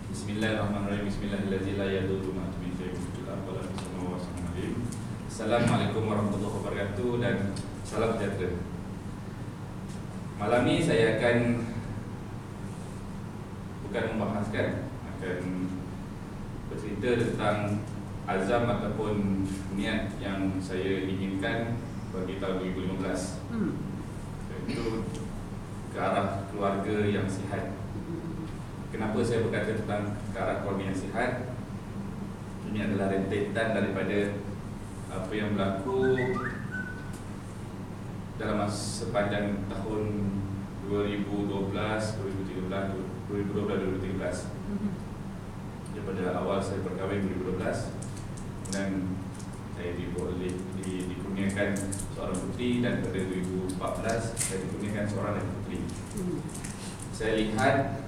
Bismillahirrahmanirrahim. Bismillahirrahmanirrahim. Assalamualaikum warahmatullahi wabarakatuh dan salam sejahtera. Malam ni saya akan bukan membahaskan, akan bercerita tentang azam ataupun niat yang saya inginkan bagi tahun 2015. Itu ke arah keluarga yang sihat. Kenapa saya berkata tentang ke arah keluarga yang sihat? Ini adalah rentetan daripada apa yang berlaku dalam sepanjang tahun 2012, 2013. Daripada awal saya berkahwin 2012 dan saya dikurniakan seorang puteri, dan pada 2014 saya dikurniakan seorang lelaki puteri. Saya lihat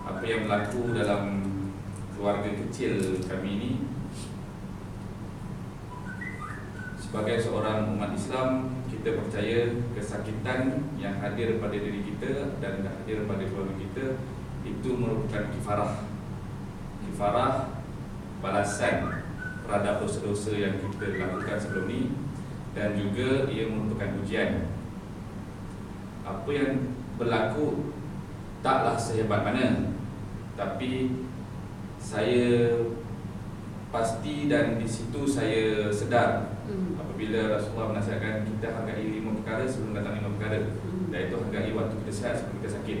apa yang berlaku dalam keluarga kecil kami ini. Sebagai seorang umat Islam, kita percaya kesakitan yang hadir pada diri kita dan hadir pada keluarga kita itu merupakan kifarah balasan terhadap dosa-dosa yang kita lakukan sebelum ini, dan juga ia merupakan ujian. Apa yang berlaku taklah sehebat mana, tapi saya pasti dan di situ saya sedar apabila Rasulullah menasihatkan kita hargai 5 perkara sebelum datang 5 perkara, iaitu hargai waktu kita sihat sebelum kita sakit.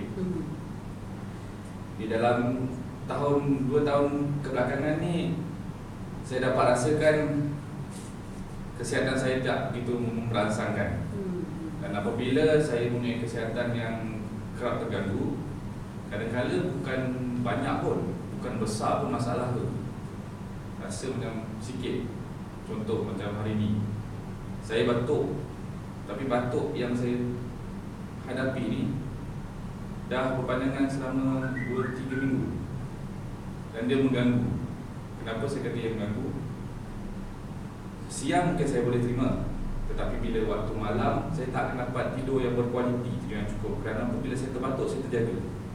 Di dalam 2 tahun kebelakangan ni, saya dapat rasakan kesihatan saya tak begitu merangsangkan. Dan apabila saya mempunyai kesihatan yang kerap terganggu, kadang-kadang bukan banyak pun, bukan besar pun masalah tu, rasa macam sikit. Contoh macam hari ni saya batuk, tapi batuk yang saya hadapi ni dah berpanjangan selama 2-3 minggu dan dia mengganggu. Kenapa saya kata dia mengganggu? Siang mungkin saya boleh terima, tetapi bila waktu malam saya tak akan dapat tidur yang berkualiti, tidur yang cukup. Kerana apabila saya terbatuk, saya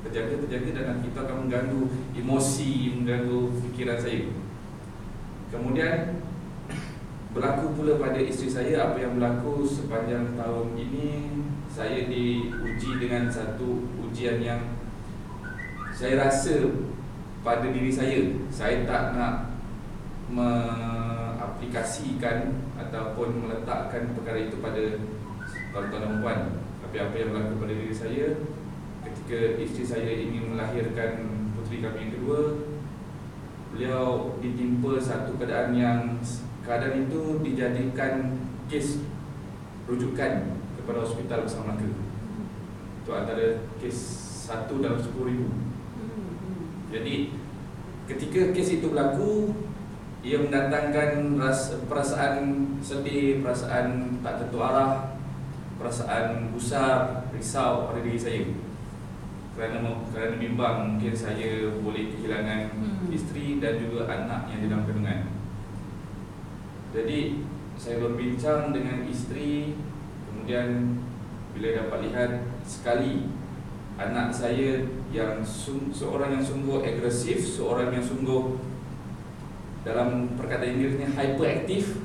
terjaga dan kita akan mengganggu emosi, mengganggu fikiran saya. Kemudian berlaku pula pada isteri saya apa yang berlaku sepanjang tahun ini. Saya diuji dengan satu ujian yang saya rasa pada diri saya. Saya tak nak mengaplikasikan ataupun meletakkan perkara itu pada tuan-tuan dan puan. Tapi apa yang berlaku pada diri saya ketika isteri saya ingin melahirkan puteri kami yang kedua, beliau ditimpa satu keadaan itu dijadikan kes rujukan kepada hospital Besar Melaka. Itu antara kes 1 dalam 10,000. Jadi ketika kes itu berlaku, ia mendatangkan perasaan sedih, perasaan tak tentu arah, perasaan gusar, risau pada diri saya. Kerana bimbang mungkin saya boleh kehilangan isteri dan juga anak yang di dalam kandungan. Jadi saya berbincang dengan isteri, kemudian bila dapat lihat sekali anak saya yang seorang yang sungguh agresif, seorang yang sungguh dalam perkataan Inggerisnya hyperaktif,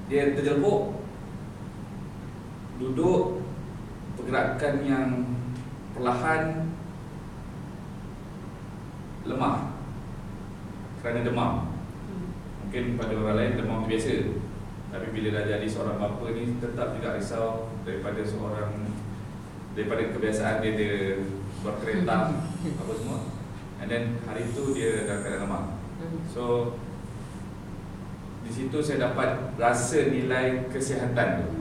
dia terjelpuk, duduk, pergerakan yang perlahan, lemah kerana demam. Mungkin pada orang lain demam itu biasa, tapi bila dah jadi seorang bapa ni tetap juga risau daripada kebiasaan dia berkereta apa semua, and then hari itu dia dalam keadaan lemah. So di situ saya dapat rasa nilai kesihatan tu.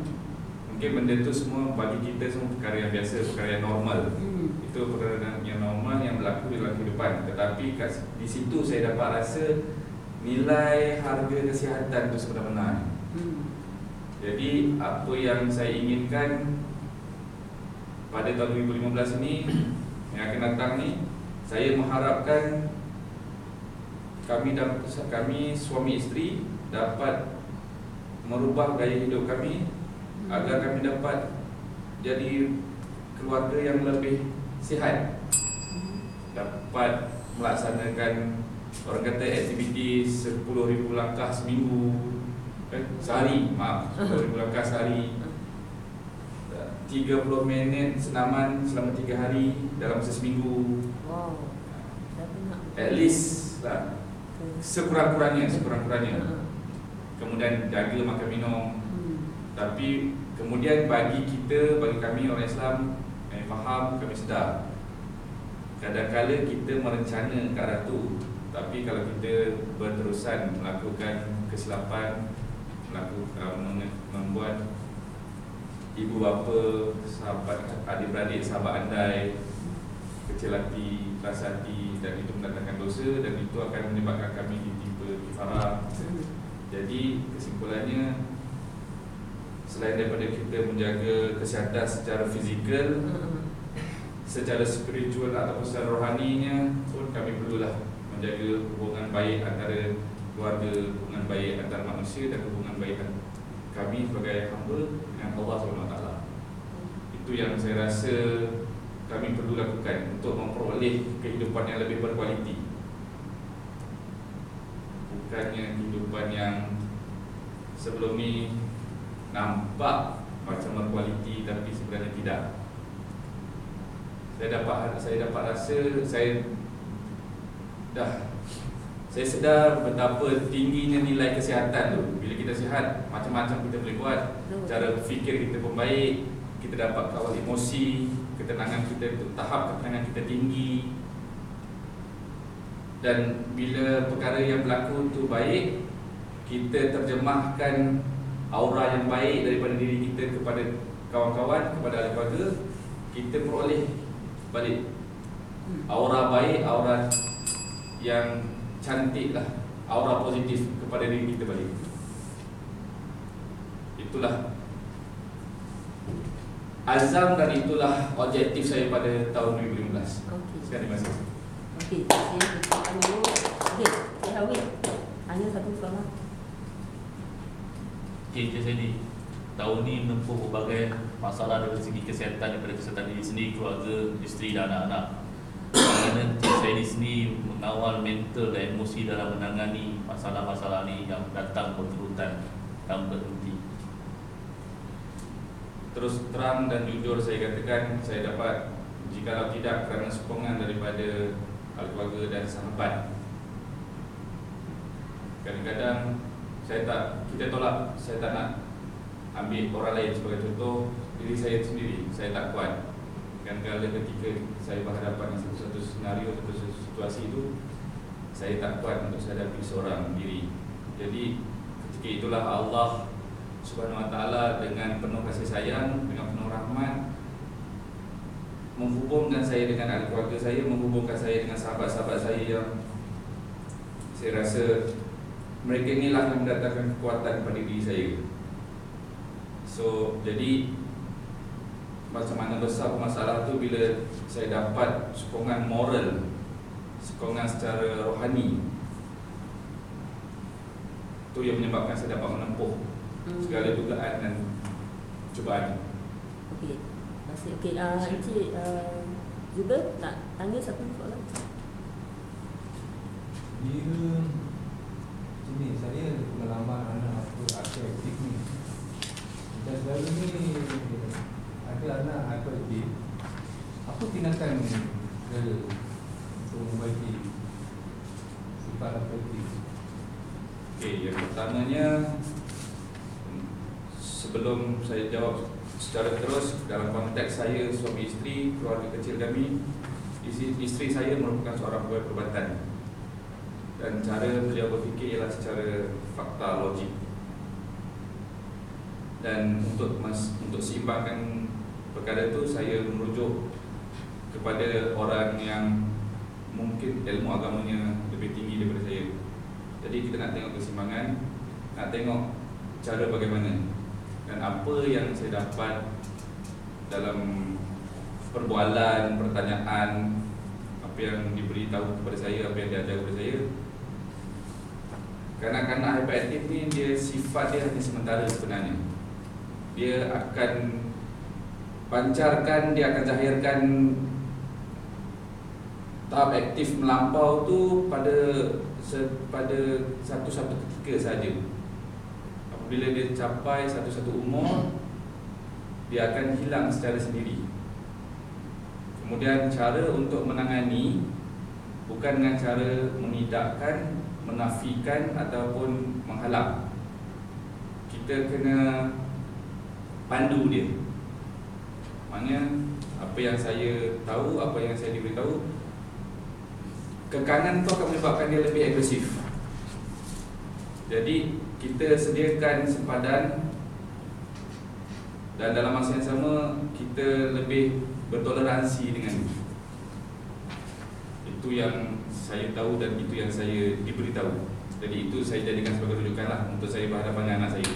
Mungkin benda tu semua bagi kita semua perkara yang biasa, perkara yang normal. Itu perkara yang normal yang berlaku dalam kehidupan. Tetapi di situ saya dapat rasa nilai harga kesihatan itu sebenar-benar. Jadi apa yang saya inginkan pada tahun 2015 ini yang akan datang ni, saya mengharapkan kami suami isteri dapat merubah gaya hidup kami agar kami dapat jadi keluarga yang lebih sihat. dapat melaksanakan, orang kata, aktiviti 10,000 langkah seminggu, sehari, 10,000 langkah sehari, 30 minit senaman selama 3 hari dalam seminggu. Wow. At least lah, sekurang-kurangnya. Kemudian jaga makan minum. Tapi kemudian bagi kami orang Islam, kami faham, kami sedar, kadang-kadang kita merencana ke arah tu, tapi kalau kita berterusan melakukan kesilapan, membuat ibu bapa, sahabat, adik-beradik, sahabat andai kecil hati, keras hati, dan itu mendatangkan dosa, dan itu akan menyebabkan kami ditimpa kifarah. Jadi kesimpulannya, selain daripada kita menjaga kesihatan secara fizikal, secara spiritual ataupun secara rohaninya pun kami perlulah menjaga hubungan baik antara keluarga, hubungan baik antara manusia, dan hubungan baik kami sebagai hamba dengan Allah SWT. Itu yang saya rasa kami perlu lakukan untuk memperoleh kehidupan yang lebih berkualiti, bukannya kehidupan yang sebelum ni nampak macam berkualiti tapi sebenarnya tidak. Saya dapat rasa saya sedar betapa tingginya nilai kesihatan tu. Bila kita sihat, macam-macam kita boleh buat. Cara fikir kita pun baik, kita dapat kawal emosi, ketenangan kita, tahap ketenangan kita tinggi. Dan bila perkara yang berlaku tu baik, kita terjemahkan aura yang baik daripada diri kita kepada kawan-kawan, kepada ahli keluarga, kita peroleh balik aura baik, aura yang cantik lah, aura positif kepada diri kita balik. Itulah azam dan itulah objektif saya pada tahun 2015. Sekian, terima kasih. Okey, saya beritahu dulu. Okey, Cik Hawid, hanya satu soalan. Okey, Cik Saidi, tahun ni menempuh berbagai masalah dari segi kesihatan, daripada kesihatan diri sendiri, keluarga, isteri dan anak-anak. Bagaimana Cik Saidi sendiri mengawal mental dan emosi dalam menangani masalah-masalah ni yang datang berterutan dan berhenti? Terus terang dan jujur saya katakan, saya dapat, jikalau tidak kerana sokongan daripada ahli keluarga dan sahabat, kadang-kadang kita tolak, saya tak nak ambil orang lain sebagai contoh, diri saya sendiri, saya tak kuat. Kadang-kadang ketika saya berhadapan dengan satu senario, satu situasi itu, saya tak kuat untuk hadapi seorang diri. Jadi ketika itulah Allah Subhanahu Wa Taala dengan penuh kasih sayang, dengan penuh rahmat, menghubungkan saya dengan ahli keluarga saya, menghubungkan saya dengan sahabat-sahabat saya yang saya rasa mereka inilah yang mendatangkan kekuatan pada diri saya. So, jadi macam mana besar masalah tu bila saya dapat sokongan moral, sokongan secara rohani, itu yang menyebabkan saya dapat menempuh segala dugaan dan cubaan. Okey, masih okey. Encik Zubair nak tanya satu soalan. Sini saya pengalaman anak aku aktif ni. Dan selalu ni ada anak aku aktif. Apa tindakan negara untuk membaiki sifat aktif? Okey, yang pertamanya, sebelum saya jawab secara terus, dalam konteks saya, suami isteri, keluarga kecil kami, isteri saya merupakan seorang pegawai perubatan, dan cara beliau berfikir ialah secara fakta logik. Dan untuk seimbangkan perkara itu, saya merujuk kepada orang yang mungkin ilmu agamanya lebih tinggi daripada saya. Jadi kita nak tengok keseimbangan, nak tengok cara bagaimana dan apa yang saya dapat dalam perbualan, pertanyaan, apa yang diberitahu kepada saya, apa yang diajar kepada saya. Kanak-kanak hyperaktif ni, dia sifat dia hanya sementara sebenarnya. Dia akan pancarkan, dia akan zahirkan tahap aktif melampau tu pada satu ketika saja. Apabila dia capai satu umur, dia akan hilang secara sendiri. Kemudian cara untuk menangani bukan dengan cara menidakkan, menafikan ataupun menghalang. Kita kena pandu dia. Maknanya apa yang saya tahu, apa yang saya diberitahu, kekangan tu akan menyebabkan dia lebih agresif. Jadi kita sediakan sempadan, dan dalam masa yang sama kita lebih bertoleransi dengan dia. Itu yang saya tahu dan itu yang saya diberitahu. Jadi itu saya jadikan sebagai rujukan lah untuk saya berhadapan dengan anak saya.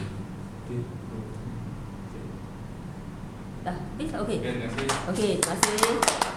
Dah, habis? Okey. Terima kasih. Okey, terima kasih.